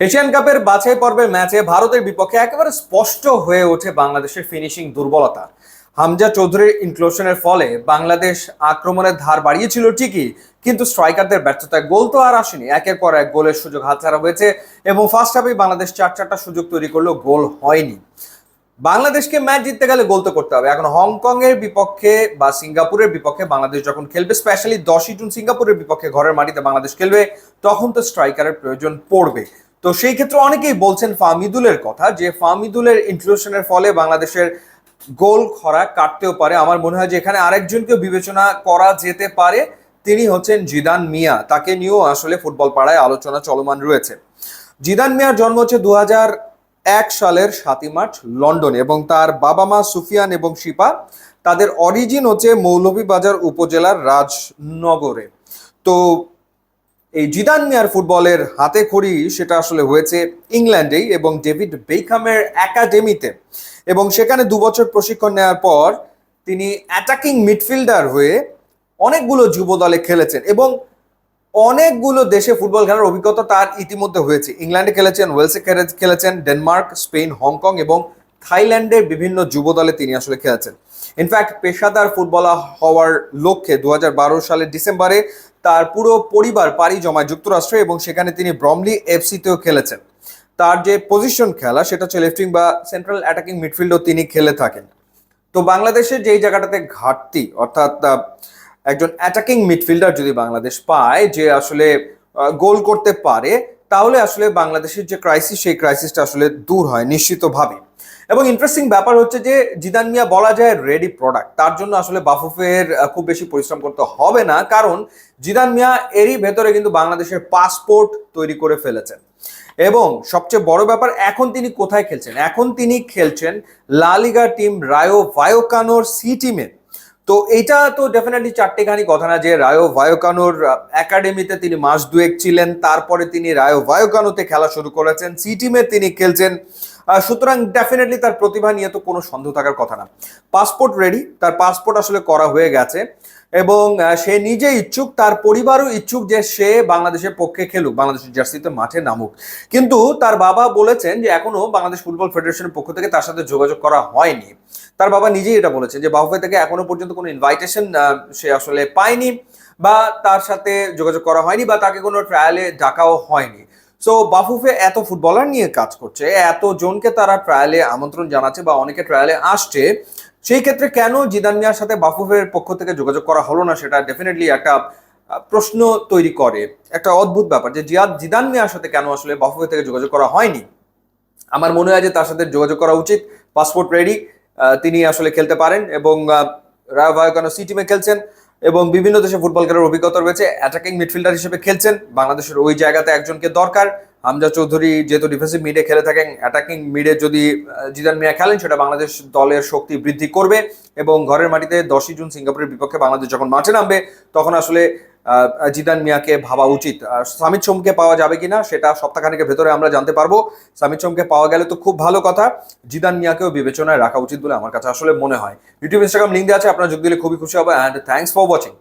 Asian কাপের বাছাই পর্বের ম্যাচে ভারতের বিপক্ষে একেবারে স্পষ্ট হয়ে ওঠে বাংলাদেশের ফিনিশিং দুর্বলতা। হামজা চৌধুরীর ইনক্লুশনের ফলে বাংলাদেশ আক্রমণের ধার বাড়িয়েছিল ঠিকই, কিন্তু স্ট্রাইকারদের ব্যর্থতায় গোল তো আর আসেনি। একের পর এক গোলের সুযোগ হাতছাড়া হয়েছে এবং ফার্স্ট হাফেই বাংলাদেশ চারটা সুযোগ তৈরি করলেও গোল হয়নি। বাংলাদেশকে ম্যাচ জিততে গেলে গোল তো করতে হবে। এখন হংকং এর বিপক্ষে বা সিঙ্গাপুরের বিপক্ষে বাংলাদেশ যখন খেলবে, স্পেশালি 10ই জুন সিঙ্গাপুরের বিপক্ষে ঘরের মাটিতে বাংলাদেশ খেলবে, তখন তো স্ট্রাইকারের প্রয়োজন পড়বে। তো সেই ক্ষেত্রে অনেকেই বলছেন ফাহমিদুলের কথা, যে ফাহমিদুলের ইনক্লুশনের ফলে বাংলাদেশের গোল খরা কাটতেও পারে। আমার মনে হয় যে এখানে আরেকজনকেও বিবেচনা করা যেতে পারে, তিনি হচ্ছেন জিদান মিয়া। তাকে নিয়েও আসলে ফুটবল পাড়ায় আলোচনা চলমান রয়েছে। জিদান মিয়ার জন্ম হচ্ছে 2001 সালের 7ই মার্চ লন্ডনে, এবং তার বাবা মা সুফিয়ান এবং শিপা, তাদের অরিজিন হচ্ছে মৌলভীবাজার উপজেলার রাজনগরে। তো এই জিদান মিয়ার ফুটবলের হাতে খড়ি সেটা আসলে হয়েছে ইংল্যান্ডেই এবং ডেভিড বেকহামের একাডেমিতে, এবং সেখানে 2 বছর প্রশিক্ষণ নেওয়ার পর তিনি অ্যাটাকিং মিডফিল্ডার হয়ে অনেকগুলো যুব দলে খেলেছেন এবং অনেকগুলো দেশে ফুটবল খেলার অভিজ্ঞতা তার ইতিমধ্যে হয়েছে। ইংল্যান্ডে খেলেছেন, ওয়েলসে খেলেছেন, ডেনমার্ক, স্পেন, হংকং এবং থাইল্যান্ডের বিভিন্ন যুব দলে তিনি আসলে খেলেছেন। ইনফ্যাক্ট পেশাদার ফুটবলার হওয়ার লক্ষ্যে 2012 সালের ডিসেম্বরে তার পুরো পরিবার পাড়ি জমায় যুক্তরাষ্ট্রে, এবং সেখানে তিনি ব্রমলি এফসিতেও খেলেছেন। তার যে পজিশন খেলা সেটা হচ্ছে লেফট উইং বা সেন্ট্রাল অ্যাটাকিং মিডফিল্ডও তিনি খেলে থাকেন। তো বাংলাদেশের যেই জায়গাটাতে ঘাটতি, অর্থাৎ একজন অ্যাটাকিং মিডফিল্ডার যদি বাংলাদেশ পায় যে আসলে গোল করতে পারে, তাহলে আসলে বাংলাদেশের যে ক্রাইসিস, সেই ক্রাইসিসটা আসলে দূর হয় নিশ্চিতভাবে। এবং ইন্টারেস্টিং ব্যাপার হচ্ছে যে জিদান মিয়া বলা যায় রেডি প্রোডাক্ট। তার জন্য আসলে বাফুফের খুব বেশি পরিশ্রম করতে হবে না, কারণ জিদান মিয়া এরই ভেতরে কিন্তু বাংলাদেশের পাসপোর্ট তৈরি করে ফেলেছেন। এবং সবচেয়ে বড় ব্যাপার, এখন তিনি কোথায় খেলছেন? এখন তিনি খেলছেন লা লিগা টিম রায়ো ভায়োকানোর সি টিমে। তো এটা তো ডেফিনেটলি চারটেখানি কথা না যে রায়ো ভায়োকানোর একাডেমিতে তিনি মাস দুয়েক ছিলেন, তারপরে তিনি রায়ো ভায়োকানোতে খেলা শুরু করেছেন, সি টিমে তিনি খেলছেন। সুতরাং ডেফিনেটলি তার প্রতিভা নিয়ে তো কোনো সন্দেহ থাকার কথা না। পাসপোর্ট রেডি, তার পাসপোর্ট আসলে করা হয়ে গেছে এবং সে নিজে ইচ্ছুক, তার পরিবারও ইচ্ছুক যে সে বাংলাদেশের পক্ষে খেলুক, বাংলাদেশের জার্সিতে মাঠে নামুক। কিন্তু তার বাবা বলেছেন যে এখনো বাংলাদেশ ফুটবল ফেডারেশনের পক্ষ থেকে তার সাথে যোগাযোগ করা হয়নি। তার বাবা নিজেই এটা বলেছেন যে বাফুফে থেকে এখনো পর্যন্ত কোনো ইনভাইটেশন সে আসলে পায়নি, বা তার সাথে যোগাযোগ করা হয়নি, বা তাকে কোনো ট্রায়ালে ডাকাও হয়নি। সো বাফুফে এত ফুটবলার নিয়ে কাজ করছে, এত জনকে তারা ট্রায়ালে আমন্ত্রণ জানাচ্ছে বা অনেকে ট্রায়ালে আসছে, সেই ক্ষেত্রে কেন জিদান মিয়ার সাথে বাফুফের পক্ষ থেকে যোগাযোগ করা হলো না, সেটা ডেফিনেটলি একটা প্রশ্ন তৈরি করে। একটা অদ্ভুত ব্যাপার যে জিদান মিয়ার সাথে কেন আসলে বাফুফে থেকে যোগাযোগ করা হয়নি। আমার মনে হয় যে তার সাথে যোগাযোগ করা উচিত। পাসপোর্ট রেডি, তিনি আসলে খেলতে পারেন এবং রায়ো ভায়োকানো সি টিমে খেলছেন এবং বিভিন্ন দেশে ফুটবল খেলার অভিজ্ঞতা রয়েছে। অ্যাটাকিং মিডফিল্ডার হিসেবে খেলছেন, বাংলাদেশের ওই জায়গাতে একজনকে দরকার। হামজা চৌধুরী যেহেতু ডিফেন্সিভ মিডে খেলে থাকেন, অ্যাটাকিং মিডে যদি জিদান মিয়া খেলেন, সেটা বাংলাদেশ দলের শক্তি বৃদ্ধি করবে এবং ঘরের মাটিতে 10ই জুন সিঙ্গাপুরের বিপক্ষে বাংলাদেশ যখন মাঠে নামবে, তখন আসলে জিদান মিয়াকে ভাবা উচিত। সামিদ সোমকে পাওয়া যাবে কিনা সেটা সপ্তাহখানেকের ভেতরে আমরা জানতে পারবো। সামিদ সোমকে পাওয়া গেলে তো খুব ভালো কথা, জিদান মিয়াকেও বিবেচনায় রাখা উচিত বলে আমার কাছে আসলে মনে হয়। ইউটিউব, ইনস্টাগ্রাম লিঙ্ক দেওয়া আছে, আপনারা যোগ দিলে খুবই খুশি হবে। And thanks for watching.